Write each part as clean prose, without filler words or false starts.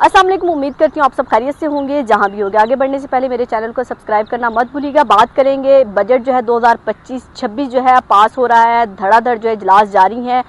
अस्सलाम वालेकुम। उम्मीद करती हूँ आप सब खैरियत से होंगे जहाँ भी होंगे। आगे बढ़ने से पहले मेरे चैनल को सब्सक्राइब करना मत भूलिएगा। बात करेंगे बजट जो है 2025-26 जो है पास हो रहा है। धड़ाधड़ जो है इजलास जारी हैं,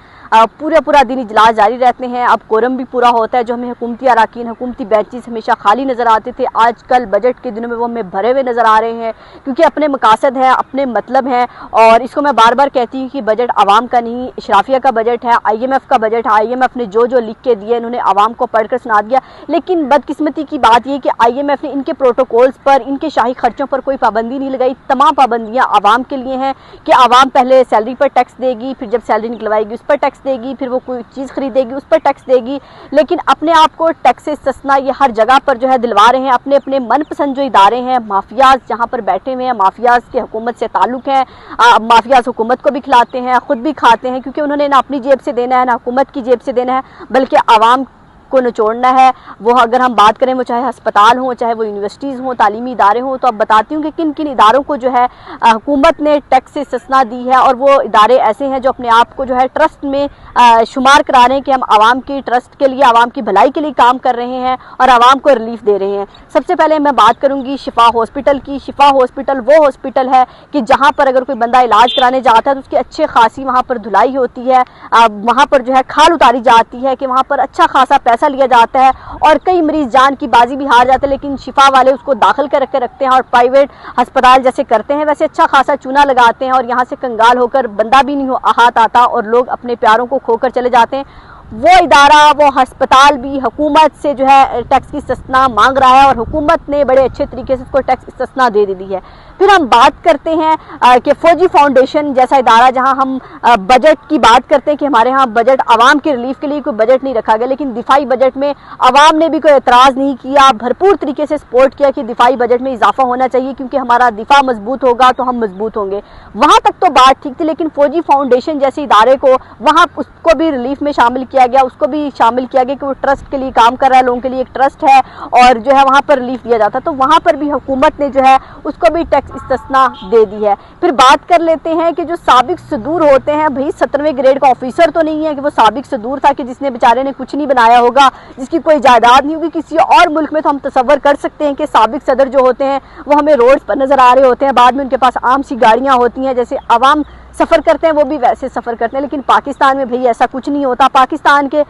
पूरा दिन इजलास जारी रहते हैं। अब कोरम भी पूरा होता है। जो हमें हुकूमती अराकीन, हुकूमती बेंचेस हमेशा खाली नज़र आते थे, आजकल बजट के दिनों में वो हमें भरे हुए नज़र आ रहे हैं, क्योंकि अपने मकासद हैं, अपने मतलब हैं। और इसको मैं बार बार कहती हूँ कि बजट आवाम का नहीं, इशराफिया का बजट है, IMF का बजट है। IMF ने जो लिख के दिया इन्होंने आवाम को पढ़कर सुना दिया। लेकिन बदकिस्मती की बात यह कि IMF ने इनके प्रोटोकॉल्स पर, इनके शाही खर्चों पर कोई पाबंदी नहीं लगाई। तमाम पाबंदियाँ आवाम के लिए हैं कि आवाम पहले सैलरी पर टैक्स देगी, फिर जब सैलरी निकलवाएगी उस पर टैक्स देगी, फिर वो कोई चीज़ खरीदेगी उस पर टैक्स देगी। लेकिन अपने आप को टैक्स से इस्तिस्ना ये हर जगह पर जो है दिलवा रहे हैं। अपने अपने मनपसंद जो इदारे हैं, माफियाज जहाँ पर बैठे हुए हैं, माफियाज के हुकूमत से ताल्लुक़ है, माफियाज हुकूमत को भी खिलाते हैं, खुद भी खाते हैं, क्योंकि उन्होंने ना अपनी जेब से देना है ना हुकूमत की जेब से देना है, बल्कि आवाम को निचोड़ना है। वो अगर हम बात करें, वो चाहे अस्पताल हो, चाहे वो यूनिवर्सिटीज़ हों, तालीमी इदारे हों, तो अब बताती हूँ कि किन किन इदारों को जो है हुकूमत ने टैक्स से इस्तिस्ना दी है। और वो इदारे ऐसे हैं जो अपने आप को जो है ट्रस्ट में शुमार करा रहे हैं कि हम आवाम की ट्रस्ट के लिए, आवाम की भलाई के लिए काम कर रहे हैं और आवाम को रिलीफ दे रहे हैं। सबसे पहले मैं बात करूँगी शिफा हॉस्पिटल की। शिफा हॉस्पिटल वो हॉस्पिटल है कि जहाँ पर अगर कोई बंदा इलाज कराने जाता है तो उसकी अच्छे खासी वहाँ पर धुलाई होती है, वहाँ पर जो है खाल उतारी जाती है कि वहाँ पर अच्छा खासा पैसा लिया जाता है। और कई मरीज जान की बाजी भी हार जाते हैं, लेकिन शिफा वाले उसको दाखिल करके रखते हैं और प्राइवेट अस्पताल जैसे करते हैं वैसे अच्छा खासा चूना लगाते हैं। और यहाँ से कंगाल होकर बंदा भी नहीं हाथ आता और लोग अपने प्यारों को खोकर चले जाते हैं। वो इदारा, वो अस्पताल भी हुकूमत से जो है टैक्स की इस्तिस्ना मांग रहा है और हुकूमत ने बड़े अच्छे तरीके से उसको टैक्स इस्तिस्ना दे दी है। फिर हम बात करते हैं कि फौजी फाउंडेशन जैसा इदारा, जहां हम बजट की बात करते हैं कि हमारे यहाँ बजट आवाम के रिलीफ के लिए कोई बजट नहीं रखा गया, लेकिन दिफाई बजट में आवाम ने भी कोई एतराज़ नहीं किया, भरपूर तरीके से सपोर्ट किया कि दिफाई बजट में इजाफा होना चाहिए, क्योंकि हमारा दिफा मजबूत होगा तो हम मजबूत होंगे। वहाँ तक तो बात ठीक थी, लेकिन फौजी फाउंडेशन जैसे इदारे को वहाँ उसको भी रिलीफ में शामिल किया गया, उसको भी शामिल किया गया कि वो ट्रस्ट के लिए काम कर रहा है, लोगों के लिए एक ट्रस्ट है और जो है वहाँ पर रिलीफ दिया जाता है। तो वहाँ पर भी हुकूमत ने जो है उसको भी टैक्स इस्तिस्ना दे दी है। फिर बात कर लेते हैं कि जो साबिक सदूर होते हैं, भाई 17वें ग्रेड का ऑफिसर तो नहीं है कि वो साबिक सदूर था कि जिसने बेचारे ने कुछ नहीं बनाया होगा, जिसकी कोई जायदाद नहीं होगी। किसी और मुल्क में तो हम तसव्वुर कर सकते हैं कि साबिक सदर जो होते हैं वो हमें रोड पर नजर आ रहे होते हैं, बाद में उनके पास आम सी गाड़ियां होती हैं, जैसे आवाम सफ़र करते हैं वो भी वैसे सफ़र करते हैं। लेकिन पाकिस्तान में भाई ऐसा कुछ नहीं होता। पाकिस्तान के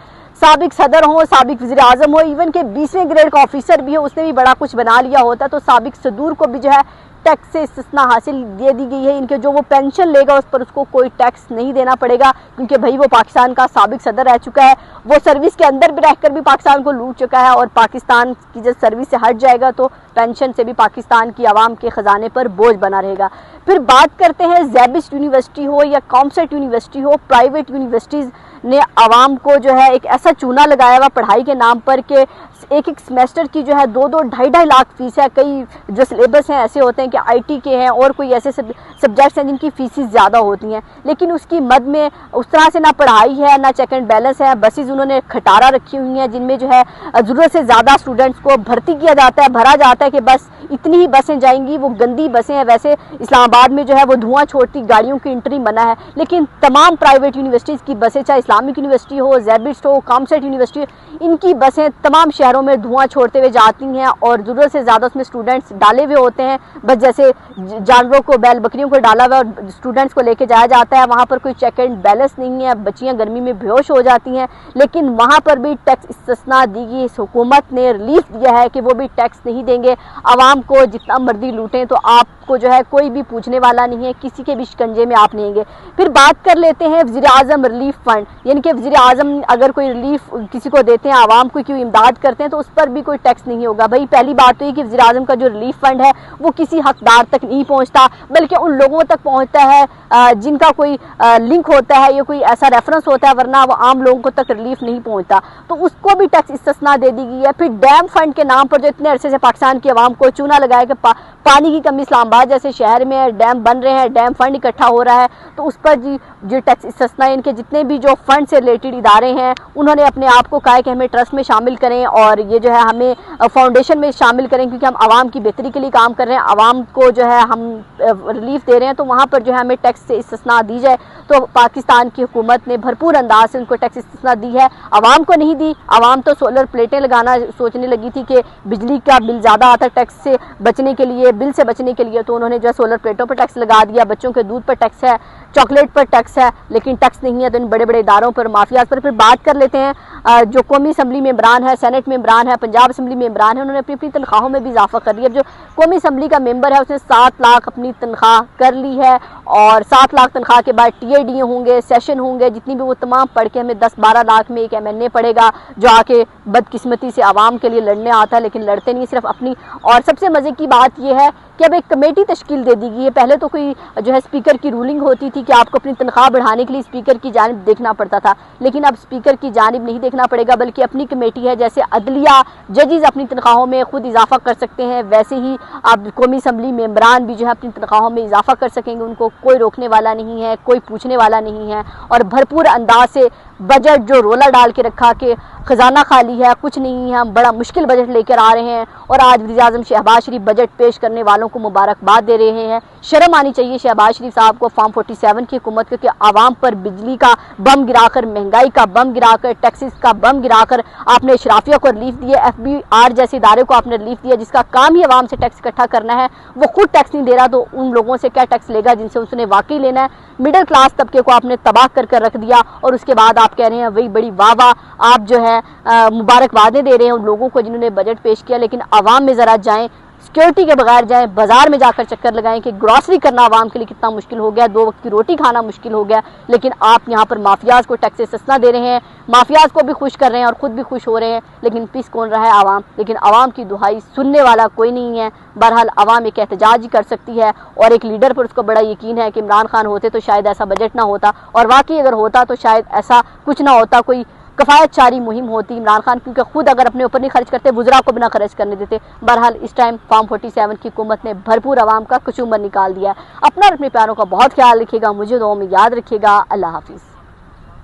साबिक सदर हो, साबिक वज़ीर आज़म हो, इवन के 20वें ग्रेड का ऑफिसर भी हो, उसने भी बड़ा कुछ बना लिया होता। तो साबिक सदूर को भी जो है टैक्स से इस्तिस्ना हासिल दे दी गई है। इनके जो वो पेंशन लेगा उस पर उसको कोई टैक्स नहीं देना पड़ेगा, क्योंकि भाई वो पाकिस्तान का साबिक सदर रह चुका है, वो सर्विस के अंदर भी रहकर भी पाकिस्तान को लूट चुका है। और पाकिस्तान की जब सर्विस से हट जाएगा तो पेंशन से भी पाकिस्तान की आवाम के ख़जाने पर बोझ बना रहेगा। फिर बात करते हैं ज़ैबिस्ट यूनिवर्सिटी हो या कॉमसेट यूनिवर्सिटी हो, प्राइवेट यूनिवर्सिटीज़ ने आवाम को जो है एक ऐसा चूना लगाया हुआ पढ़ाई के नाम पर कि एक सेमेस्टर की जो है 2-2, 2.5 लाख फीस है। कई जो सिलेबस हैं ऐसे होते हैं कि IT के हैं और कोई ऐसे सब्जेक्ट्स हैं जिनकी फीसें ज़्यादा होती हैं, लेकिन उसकी मद में उस तरह से ना पढ़ाई है ना चेक एंड बैलेंस है। बसेज उन्होंने खटारा रखी हुई हैं जिनमें जो है ज़रूरत से ज़्यादा स्टूडेंट्स को भर्ती किया जाता है, भरा जाता है कि बस इतनी ही बसें जाएंगी। वो गंदी बसें हैं। वैसे इस्लामाबाद में जो है वो धुआं छोड़ती गाड़ियों की एंट्री मना है, लेकिन तमाम प्राइवेट यूनिवर्सिटीज़ की बसें, चाहे इस्लामिक यूनिवर्सिटी हो, ज़ैबिस्ट हो, कॉमसेट यूनिवर्सिटी, इनकी बसें तमाम शहरों में धुआं छोड़ते हुए जाती हैं और ज़रूरत से ज़्यादा उसमें स्टूडेंट्स डाले हुए होते हैं। बस जैसे जानवरों को, बैल बकरियों को डाला हुआ और स्टूडेंट्स को लेके जाया जाता है। वहाँ पर कोई चेक एंड बैलेंस नहीं है, बच्चियाँ गर्मी में बेहोश हो जाती हैं, लेकिन वहाँ पर भी टैक्स इस्तिस्ना दी गई। इस हुकूमत ने रिलीफ दिया है कि वो भी टैक्स नहीं देंगे, आवाम को जितना मर्जी लूटें तो आपको जो है कोई भी पूछने वाला नहीं है, किसी के भी शिकंजे में आप नहीं होंगे। फिर बात कर लेते हैं वज़ीर आज़म रिलीफ फंड, यानी कि वज़ीर आज़म अगर कोई रिलीफ किसी को देते हैं, आवाम को क्यों इमदाद करते हैं, तो उस पर भी कोई टैक्स नहीं होगा। भाई पहली बात तो ये कि वज़ीर आज़म का जो रिलीफ फंड है वो किसी हकदार तक नहीं पहुँचता, बल्कि उन लोगों तक पहुँचता है जिनका कोई लिंक होता है या कोई ऐसा रेफरेंस होता है, वरना वो आम लोगों तक रिलीफ नहीं पहुँचता। तो उसको भी टैक्स इस्तिस्ना दे दी गई है। फिर डैम फंड के नाम पर जो इतने अरसे से पाकिस्तान की आवाम को चूना लगाया कि पानी की कमी इस्लामाबाद जैसे शहर में, डैम बन रहे हैं, डैम फंड इकट्ठा हो रहा है, तो उस पर जो टैक्स इस्तिस्ना, इनके जितने भी जो फंड से रिलेटेड इदारे हैं उन्होंने अपने आप को कहा है कि हमें ट्रस्ट में शामिल करें और ये जो है हमें फाउंडेशन में शामिल करें, क्योंकि हम आवाम की बेहतरी के लिए काम कर रहे हैं। आवाम आवाम को जो है हम रिलीफ दे रहे हैं, तो वहाँ पर जो है हमें टैक्स से इस्तिस्ना दी जाए। तो पाकिस्तान की हुकूमत ने भरपूर अंदाज से उनको टैक्स इस्तिस्ना दी है, आवाम को नहीं दी। आवाम तो सोलर प्लेटें लगाना सोचने लगी थी कि बिजली का बिल ज़्यादा आता है टैक्स से बचने के लिए, बिल से बचने के लिए, तो उन्होंने जो है सोलर प्लेटों पर टैक्स लगा दिया। बच्चों के दूध पर टैक्स है, चॉकलेट पर टैक्स है, लेकिन टैक्स नहीं है तो इन बड़े बड़े इदारों पर, माफियाज पर। फिर बात कर लेते हैं जो कौमी असम्बली मेंबरान है, सेनेट मेंबरान है, पंजाब असम्बली मेंबरान है, उन्होंने अपनी अपनी तनख्वाहों में भी इजाफा कर लिया। जो कौमी असम्बली का मेंबर है उसने 7 लाख अपनी तनख्वाह कर ली है, और 7 लाख तनख्वाह के बाद TAD होंगे, सेशन होंगे, जितनी भी वो तमाम पढ़ के हमें 10-12 लाख में एक MNA पड़ेगा जो आके बदकिस्मती से आवाम के लिए लड़ने आता है, लेकिन लड़ते नहीं सिर्फ अपनी। और सबसे मज़े की बात यह है कि अब एक कमेटी तश्कील दे दी गई है। पहले तो कोई जो है स्पीकर की रूलिंग होती थी कि आपको अपनी तनख्वाह बढ़ाने के लिए स्पीकर की जानिब देखना पड़ता था, लेकिन अब स्पीकर की जानिब नहीं देखना पड़ेगा, बल्कि अपनी कमेटी है। जैसे अदलिया जजेस अपनी तनख्वाहों में खुद इजाफा कर सकते हैं, वैसे ही अब कौमी असम्बली मेंबरान भी जो है अपनी तनख्वाहों में इजाफा कर सकेंगे। उनको कोई रोकने वाला नहीं है, कोई पूछने वाला नहीं है। और भरपूर अंदाज से बजट जो रोला डाल के रखा कि खजाना खाली है, कुछ नहीं है, हम बड़ा मुश्किल बजट लेकर आ रहे हैं, और आज वज़ीर-ए-आज़म शहबाज शरीफ बजट पेश करने वालों को मुबारकबाद दे रहे हैं। शर्म आनी चाहिए शहबाज शरीफ साहब को, फॉर्म 47 की हुकूमत, क्योंकि आवाम पर बिजली का बम गिराकर, महंगाई का बम गिराकर, टैक्सेस का बम गिराकर आपने शराफिया को रिलीफ दिया, FBR जैसे इदारे को आपने रिलीफ दिया, जिसका काम ही आवाम से टैक्स इकट्ठा करना है। वो खुद टैक्स नहीं दे रहा तो उन लोगों से क्या टैक्स लेगा जिनसे उसने वाकई लेना है। मिडिल क्लास तबके को आपने तबाह कर रख दिया, और उसके बाद आप कह रहे हैं वही बड़ी वाह आप जो है मुबारकबादें दे रहे हैं उन लोगों को जिन्होंने बजट पेश किया। लेकिन आवाम में ज़रा जाएं, सिक्योरिटी के बगैर जाएं, बाजार में जाकर चक्कर लगाएं कि ग्रॉसरी करना आवाम के लिए कितना मुश्किल हो गया, 2 वक्त की रोटी खाना मुश्किल हो गया। लेकिन आप यहाँ पर माफियाज को टैक्स से सस्ता दे रहे हैं, माफियाज को भी खुश कर रहे हैं और ख़ुद भी खुश हो रहे हैं, लेकिन पीस कौन रहा है? आवाम। लेकिन आवाम की दुहाई सुनने वाला कोई नहीं है। बहरहाल आवाम एक एहतजाज ही कर सकती है, और एक लीडर पर उसको बड़ा यकीन है कि इमरान खान होते तो शायद ऐसा बजट ना होता, और वाकई अगर होता तो शायद ऐसा कुछ ना होता, कोई कफ़ायतचारी मुहिम होती इमरान खान, क्योंकि खुद अगर अपने ऊपर नहीं खर्च करते, वुज़रा को बिना खर्च करने देते। बहरहाल इस टाइम फॉर्म 47 की हुकूमत ने भरपूर आवाम का कचूमर निकाल दिया। अपना और अपने प्यारों का बहुत ख्याल रखिएगा, मुझे दुआओं में याद रखिएगा। अल्लाह हाफिज़।